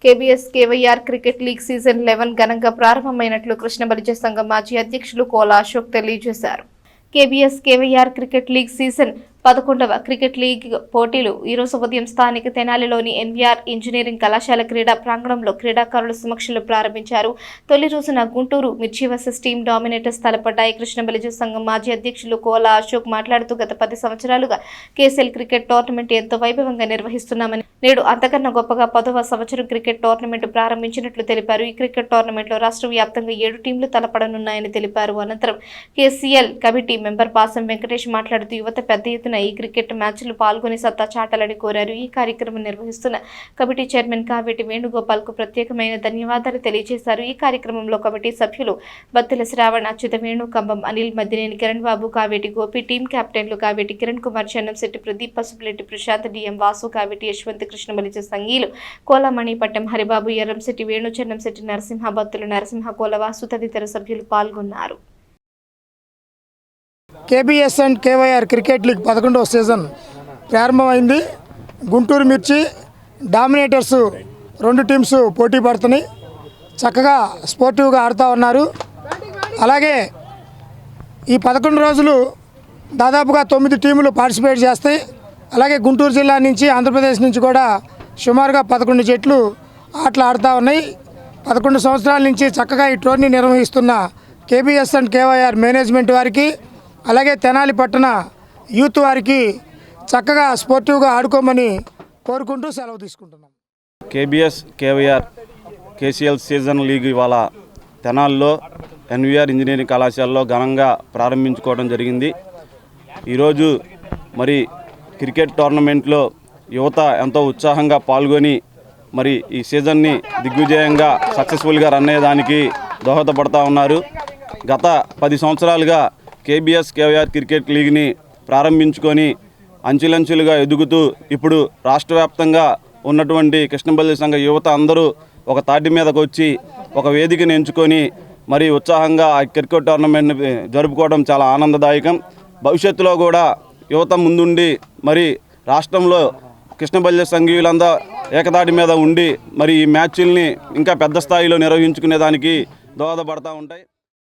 KBs KYR cricket league season 11 ఘనంగా ప్రారంభమైనట్లు కృష్ణ బలిజ సంఘం మాజీ అధ్యక్షులు కోలా అశోక్ తెలియజేశారు. KBS KYR cricket league season 11వ క్రికెట్ లీగ్ పోటీలు ఈరోజు ఉదయం స్థానిక తెనాలిలోని ఎన్వీఆర్ ఇంజనీరింగ్ కళాశాల క్రీడా ప్రాంగణంలో క్రీడాకారుల సమక్షంలో ప్రారంభించారు. తొలి రోజున Guntur Mirchi versus team dominators తలపడ్డాయి. కృష్ణ బలిజ సంఘం మాజీ అధ్యక్షులు కోలా అశోక్ మాట్లాడుతూ గత 10 సంవత్సరాలుగా కేసీఎల్ క్రికెట్ టోర్నమెంట్ ఎంతో వైభవంగా నిర్వహిస్తున్నామని, నేడు అంతకన్నా గొప్పగా 10వ సంవత్సరం క్రికెట్ టోర్నమెంట్ ప్రారంభించినట్లు తెలిపారు. ఈ క్రికెట్ టోర్నమెంట్లో రాష్ట్ర వ్యాప్తంగా 7 టీంలు తలపడనున్నాయని తెలిపారు. అనంతరం కేసీఎల్ కమిటీ మెంబర్ పాసం వెంకటేష్ మాట్లాడుతూ యువత పెద్ద ఎత్తున ఈ క్రికెట్ మ్యాచ్లు పాల్గొని సత్తా చాటాలని కోరారు. ఈ కార్యక్రమం నిర్వహిస్తున్న కమిటీ చైర్మన్ కావేటి వేణుగోపాల్ కు ప్రత్యేకమైన ధన్యవాదాలు తెలియజేశారు. ఈ కార్యక్రమంలో కమిటీ సభ్యులు బత్తుల శ్రావణ్, అచ్యుత వేణు, కంబం అనిల్, మద్దినేని కిరణ్ బాబు, కావేటి గోపి, టీం కెప్టెన్లు కావేటి కిరణ్ కుమార్, చెన్నంశెట్టి ప్రదీప్, పసుపులెట్టి ప్రశాంత్, డిఎం వాసు, కావేటి యశ్వంత్, కృష్ణ బలిజ సంఘీలు కోలమణి, పట్టం హరిబాబు, ఎర్రంశెట్టి వేణు, చెన్నంశెట్టి నరసింహ, బత్తుల నరసింహ, కోలవాసు తదితర సభ్యులు పాల్గొన్నారు. KBS and KYR cricket league 11వ సీజన్ ప్రారంభమైంది. గుంటూరు మిర్చి డామినేటర్స్ 2 టీమ్స్ పోటీ పడుతున్నాయి. చక్కగా స్పోర్టివ్గా ఆడుతూ ఉన్నారు. అలాగే ఈ 11 రోజులు దాదాపుగా 9 టీములు పార్టిసిపేట్ చేస్తాయి. అలాగే గుంటూరు జిల్లా నుంచి, ఆంధ్రప్రదేశ్ నుంచి కూడా సుమారుగా 11 జట్లు ఆటలు ఆడుతూ ఉన్నాయి. 11 సంవత్సరాల నుంచి చక్కగా ఈ టోర్నీ నిర్వహిస్తున్న కేబీఎస్ అండ్ కేవైఆర్ మేనేజ్మెంట్ వారికి, అలాగే తెనాలి పట్టణ యూత్ వారికి చక్కగా స్పోర్టివ్గా ఆడుకోమని కోరుకుంటూ సెలవు తీసుకుంటున్నాం. కేబీఎస్ కేవైఆర్ కేసీఎల్ సీజన్ లీగ్ ఇవాళ తెనాలిలో ఎన్వీఆర్ ఇంజనీరింగ్ కళాశాలలో ఘనంగా ప్రారంభించుకోవడం జరిగింది. ఈరోజు మరి క్రికెట్ టోర్నమెంట్లో యువత ఎంతో ఉత్సాహంగా పాల్గొని మరి ఈ సీజన్ని దిగ్విజయంగా సక్సెస్ఫుల్గా రన్ అయ్యేదానికి దోహదపడతా ఉన్నారు. గత 10 సంవత్సరాలుగా కేబీఎస్ కేవైఆర్ క్రికెట్ లీగ్ని ప్రారంభించుకొని అంచెలంచెలుగా ఎదుగుతూ ఇప్పుడు రాష్ట్ర వ్యాప్తంగా ఉన్నటువంటి కృష్ణ బలిజ సంఘ యువత అందరూ ఒక తాటి మీదకు వచ్చి ఒక వేదికను ఎంచుకొని మరి ఉత్సాహంగా ఆ క్రికెట్ టోర్నమెంట్ జరుపుకోవడం చాలా ఆనందదాయకం. భవిష్యత్తులో కూడా యువత ముందుండి మరి రాష్ట్రంలో కృష్ణ బలిజ సంఘీయులంతా ఏకతాటి మీద ఉండి మరి ఈ మ్యాచ్ల్ని ఇంకా పెద్ద స్థాయిలో నిర్వహించుకునే దానికి దోహదపడతా ఉంటాయి.